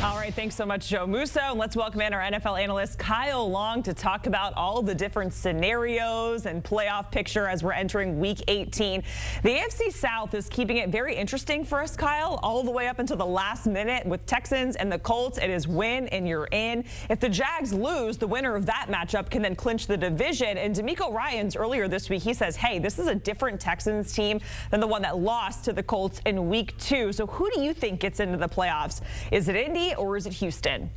All right, thanks so much, Joe Musso. And let's welcome in our NFL analyst, Kyle Long, to talk about all the different scenarios and playoff picture as we're entering Week 18. The AFC South is keeping it very interesting for us, Kyle, all the way up until the last minute with Texans and the Colts. It is win and you're in. If the Jags lose, the winner of that matchup can then clinch the division. And DeMeco Ryans earlier this week, he says, hey, this is a different Texans team than the one that lost to the Colts in Week 2. So who do you think gets into the playoffs? Is it Indy or is it Houston?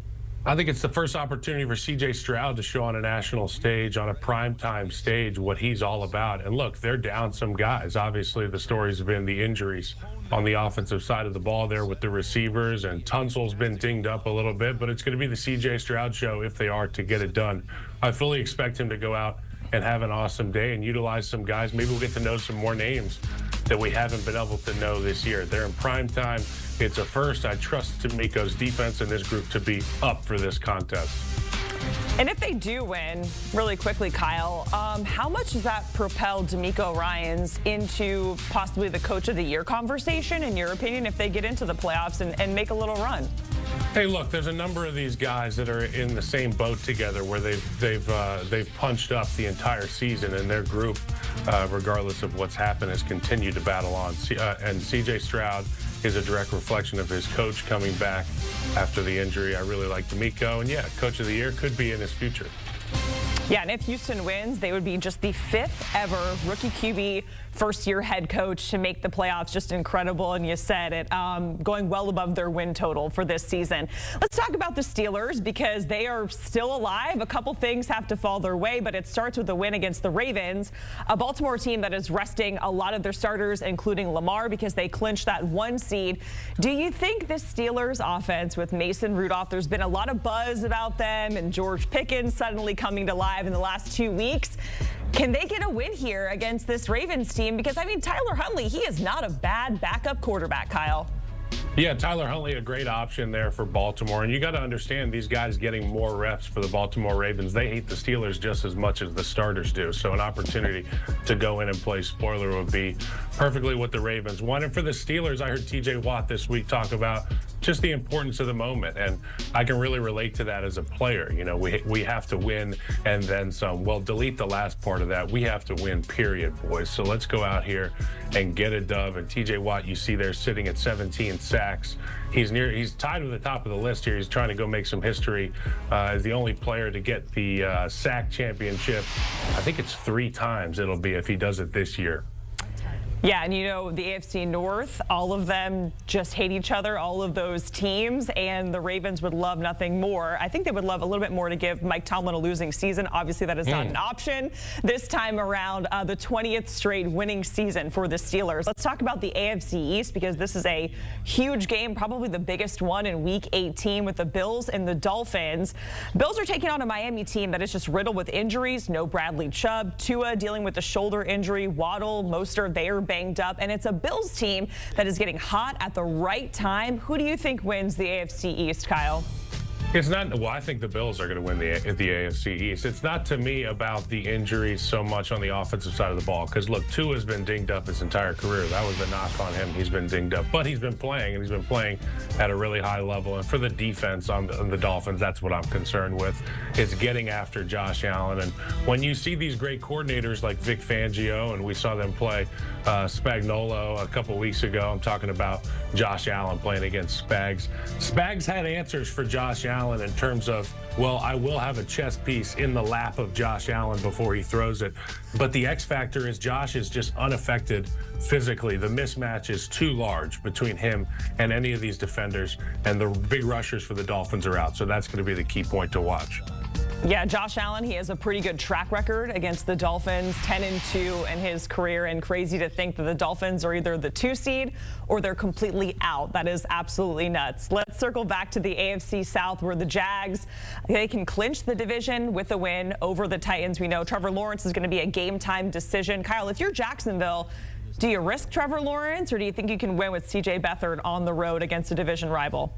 I think it's the first opportunity for C.J. Stroud to show on a national stage, on a primetime stage, what he's all about. And look, they're down some guys. Obviously, the stories have been the injuries on the offensive side of the ball there with the receivers, and Tunsil's been dinged up a little bit, but it's going to be the C.J. Stroud show if they are to get it done. I fully expect him to go out and have an awesome day and utilize some guys. Maybe we'll get to know some more names that we haven't been able to know this year. They're in prime time. It's a first. I trust DeMeco's defense and this group to be up for this contest. And if they do win, really quickly, Kyle, how much does that propel DeMeco Ryans into possibly the Coach of the Year conversation, in your opinion, if they get into the playoffs and make a little run? Hey, look, there's a number of these guys that are in the same boat together where they've punched up the entire season, and their group, regardless of what's happened, has continued to battle on. And C.J. Stroud is a direct reflection of his coach coming back after the injury. I really like DeMeco, and yeah, Coach of the Year could be in his future. Yeah, and if Houston wins, they would be just the 5th ever rookie QB first-year head coach to make the playoffs. Just incredible, and you said it, going well above their win total for this season. Let's talk about the Steelers because they are still alive. A couple things have to fall their way, but it starts with a win against the Ravens, a Baltimore team that is resting a lot of their starters, including Lamar, because they clinched that 1 seed. Do you think this Steelers offense with Mason Rudolph, there's been a lot of buzz about them and George Pickens suddenly coming to life in the last 2 weeks. Can they get a win here against this Ravens team? Because, I mean, Tyler Huntley, he is not a bad backup quarterback, Kyle. Yeah, Tyler Huntley, a great option there for Baltimore. And you got to understand, these guys getting more reps for the Baltimore Ravens, they hate the Steelers just as much as the starters do. So an opportunity to go in and play spoiler would be perfectly what the Ravens want. And for the Steelers, I heard T.J. Watt this week talk about just the importance of the moment. And I can really relate to that as a player. You know, we have to win and then some. Well, delete the last part of that. We have to win, period, boys. So let's go out here and get a dub. And T.J. Watt, you see there sitting at 17 sacks. He's tied with the top of the list here. He's trying to go make some history as the only player to get the sack championship. I think it's 3 times it'll be if he does it this year. Yeah, and you know, the AFC North, all of them just hate each other, all of those teams, and the Ravens would love nothing more. I think they would love a little bit more to give Mike Tomlin a losing season. Obviously, that is not an option this time around. The 20th straight winning season for the Steelers. Let's talk about the AFC East because this is a huge game, probably the biggest one in Week 18 with the Bills and the Dolphins. Bills are taking on a Miami team that is just riddled with injuries. No Bradley Chubb, Tua dealing with the shoulder injury, Waddle, Mostert, they are banged up, and it's a Bills team that is getting hot at the right time. Who do you think wins the AFC East, Kyle? It's not, well, I think the Bills are going to win the AFC East. It's not, to me, about the injuries so much on the offensive side of the ball. Because, look, Tua has been dinged up his entire career. That was a knock on him. He's been dinged up. But he's been playing, and he's been playing at a really high level. And for the defense on the Dolphins, that's what I'm concerned with. It's getting after Josh Allen. And when you see these great coordinators like Vic Fangio, and we saw them play Spagnuolo a couple weeks ago, I'm talking about Josh Allen playing against Spags. Spags had answers for Josh Allen in terms of, well, I will have a chess piece in the lap of Josh Allen before he throws it. But the X factor is Josh is just unaffected physically. The mismatch is too large between him and any of these defenders, and the big rushers for the Dolphins are out. So that's going to be the key point to watch. Yeah, Josh Allen, he has a pretty good track record against the Dolphins, 10-2 in his career, and crazy to think that the Dolphins are either the 2 seed or they're completely out. That is absolutely nuts. Let's circle back to the AFC South where the Jags, they can clinch the division with a win over the Titans. We know Trevor Lawrence is going to be a game-time decision. Kyle, if you're Jacksonville, do you risk Trevor Lawrence or do you think you can win with C.J. Beathard on the road against a division rival?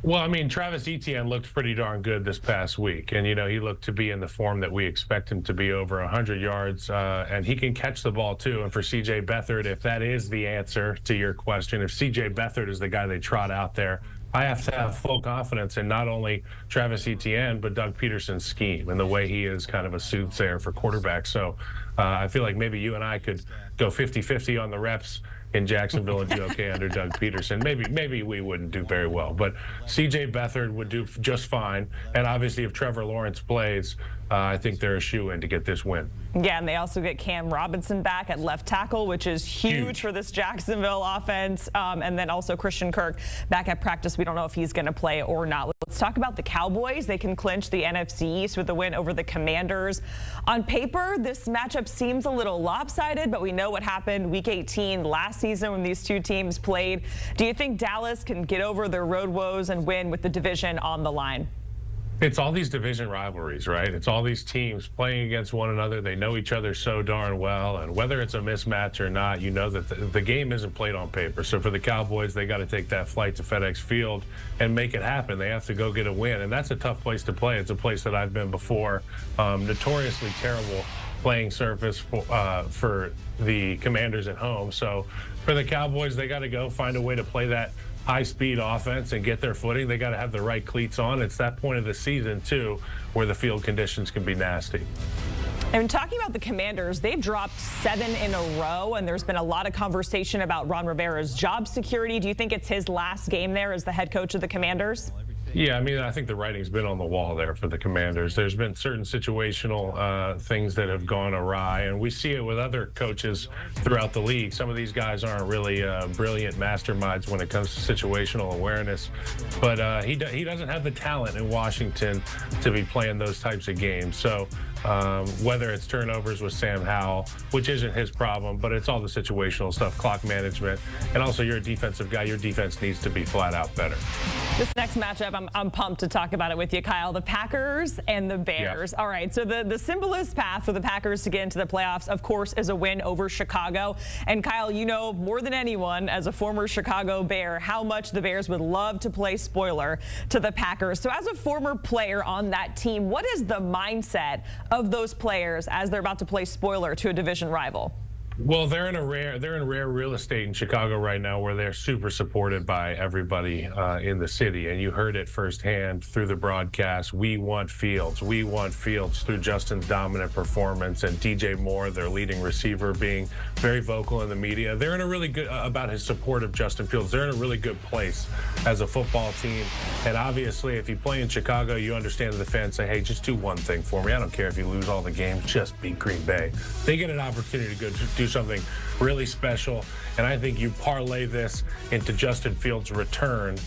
Well, I mean, Travis Etienne looked pretty darn good this past week. And, you know, he looked to be in the form that we expect him to be, over 100 yards. And he can catch the ball, too. And for C.J. Beathard, if that is the answer to your question, if C.J. Beathard is the guy they trot out there, I have to have full confidence in not only Travis Etienne, but Doug Peterson's scheme and the way he is kind of a soothsayer for quarterbacks. So I feel like maybe you and I could go 50-50 on the reps in Jacksonville and do okay under Doug Peterson. Maybe we wouldn't do very well, but C.J. Beathard would do just fine. And obviously, if Trevor Lawrence plays, I think they're a shoo-in to get this win. Yeah, and they also get Cam Robinson back at left tackle, which is huge for this Jacksonville offense. And then also Christian Kirk back at practice. We don't know if he's going to play or not. Let's talk about the Cowboys. They can clinch the NFC East with the win over the Commanders. On paper, this matchup seems a little lopsided, but we know what happened Week 18 last season when these two teams played. Do you think Dallas can get over their road woes and win with the division on the line? It's all these division rivalries, right? It's all these teams playing against one another. They know each other so darn well, and whether it's a mismatch or not, you know that the game isn't played on paper. So for the Cowboys, they got to take that flight to FedEx Field and make it happen. They have to go get a win, and that's a tough place to play. It's a place that I've been before. Notoriously terrible playing surface for the Commanders at home. So for the Cowboys, they got to go find a way to play that high-speed offense and get their footing. They got to have the right cleats on. It's that point of the season, too, where the field conditions can be nasty. And talking about the Commanders, they've dropped 7 in a row, and there's been a lot of conversation about Ron Rivera's job security. Do you think it's his last game there as the head coach of the Commanders? Yeah, I mean, I think the writing's been on the wall there for the Commanders. There's been certain situational things that have gone awry, and we see it with other coaches throughout the league. Some of these guys aren't really brilliant masterminds when it comes to situational awareness, but he doesn't have the talent in Washington to be playing those types of games. So whether it's turnovers with Sam Howell, which isn't his problem, but it's all the situational stuff, clock management, and also you're a defensive guy. Your defense needs to be flat out better. This next matchup, I'm pumped to talk about it with you, Kyle. The Packers and the Bears. Yeah. All right, so the simplest path for the Packers to get into the playoffs, of course, is a win over Chicago. And Kyle, you know more than anyone as a former Chicago Bear how much the Bears would love to play spoiler to the Packers. So as a former player on that team, what is the mindset of those players as they're about to play spoiler to a division rival? Well, they're in rare real estate in Chicago right now where they're super supported by everybody in the city. And you heard it firsthand through the broadcast. We want Fields. We want Fields through Justin's dominant performance and DJ Moore, their leading receiver, being very vocal in the media. They're in a really good about his support of Justin Fields. They're in a really good place as a football team. And obviously, if you play in Chicago, you understand the fans say, hey, just do one thing for me. I don't care if you lose all the games, just beat Green Bay. They get an opportunity to go do something really special, and I think you parlay this into Justin Fields' return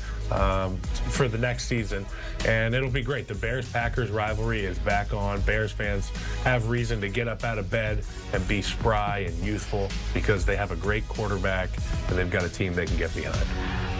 for the next season, and it'll be great. The Bears-Packers rivalry is back on. Bears fans have reason to get up out of bed and be spry and youthful because they have a great quarterback and they've got a team they can get behind.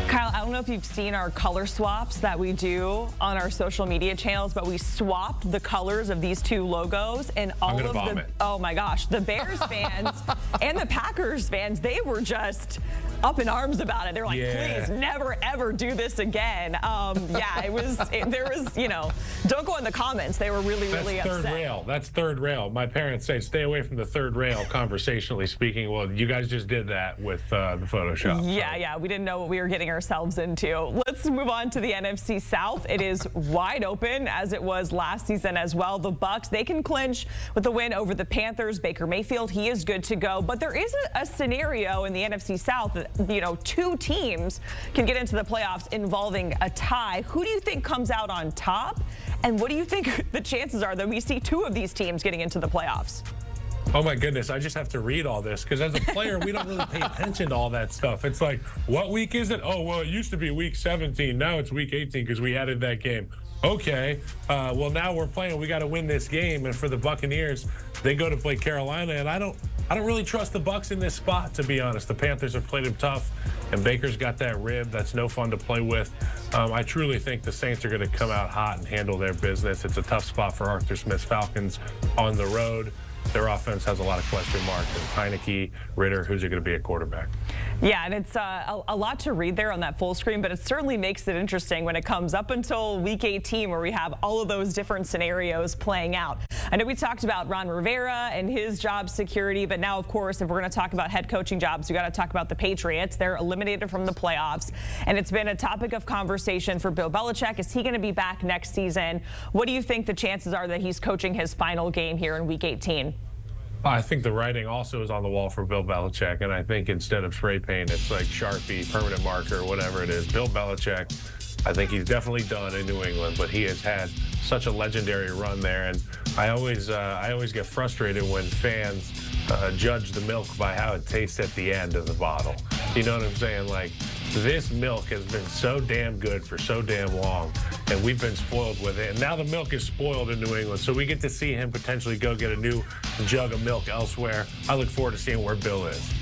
Kyle, I don't know if you've seen our color swaps that we do on our social media channels, but we swapped the colors of these two logos, and all of the, oh my gosh, the Bears fans and the Packers fans, they were just up in arms about it. They're like, please never ever do this again. There was, you know, don't go in the comments. They were really upset. Third rail. That's third rail. My parents say stay away from the third rail, conversationally speaking. Well, you guys just did that with the Photoshop. Yeah, we didn't know what we were getting ourselves into. Let's move on to the NFC South. It is wide open, as it was last season as well. The Bucs, they can clinch with the win over the Panthers. Baker Mayfield, he is good to go. But there is a scenario in the NFC South that, you know, two teams can get into the playoffs involving a tie. Who do you think comes out on top? And what do you think the chances are that we see two of these teams getting into the playoffs? Oh, my goodness. I just have to read all this because as a player, we don't really pay attention to all that stuff. It's like, what week is it? Oh, well, it used to be week 17. Now it's week 18 because we added that game. Okay. Well, now we're playing. We got to win this game. And for the Buccaneers, they go to play Carolina. And I don't really trust the Bucs in this spot, to be honest. The Panthers have played them tough, and Baker's got that rib. That's no fun to play with. I truly think the Saints are going to come out hot and handle their business. It's a tough spot for Arthur Smith's Falcons on the road. Their offense has a lot of question marks. And Heineke, Ritter, who's it going to be at quarterback? Yeah, and it's a lot to read there on that full screen, but it certainly makes it interesting when it comes up until week 18, where we have all of those different scenarios playing out. I know we talked about Ron Rivera and his job security, but now, of course, if we're going to talk about head coaching jobs, we got to talk about the Patriots. They're eliminated from the playoffs, and it's been a topic of conversation for Bill Belichick. Is he going to be back next season? What do you think the chances are that he's coaching his final game here in week 18? I think the writing also is on the wall for Bill Belichick, and I think instead of spray paint, it's like Sharpie, permanent marker, whatever it is. Bill Belichick, I think he's definitely done in New England, but he has had such a legendary run there, and I always get frustrated when fans judge the milk by how it tastes at the end of the bottle. You know what I'm saying? Like, this milk has been so damn good for so damn long, and we've been spoiled with it. And now the milk is spoiled in New England, so we get to see him potentially go get a new jug of milk elsewhere. I look forward to seeing where Bill is.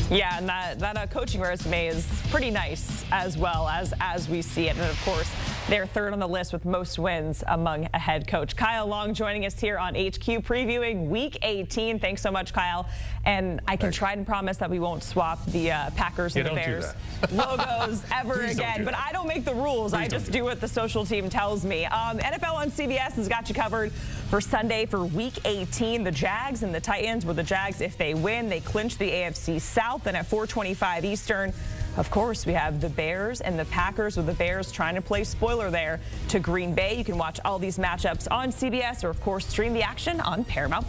Yeah, and that coaching resume is pretty nice as well as we see it. And, of course, they're third on the list with most wins among a head coach. Kyle Long joining us here on HQ previewing Week 18. Thanks so much, Kyle. And I can try and promise that we won't swap the Packers and the Bears logos ever again. But I don't make the rules. I just do what the social team tells me. NFL on CBS has got you covered for Sunday for Week 18. The Jags and the Titans, where the Jags, if they win, they clinch the AFC South. And at 4:25 Eastern, of course, we have the Bears and the Packers, with the Bears trying to play spoiler there to Green Bay. You can watch all these matchups on CBS or, of course, stream the action on Paramount+.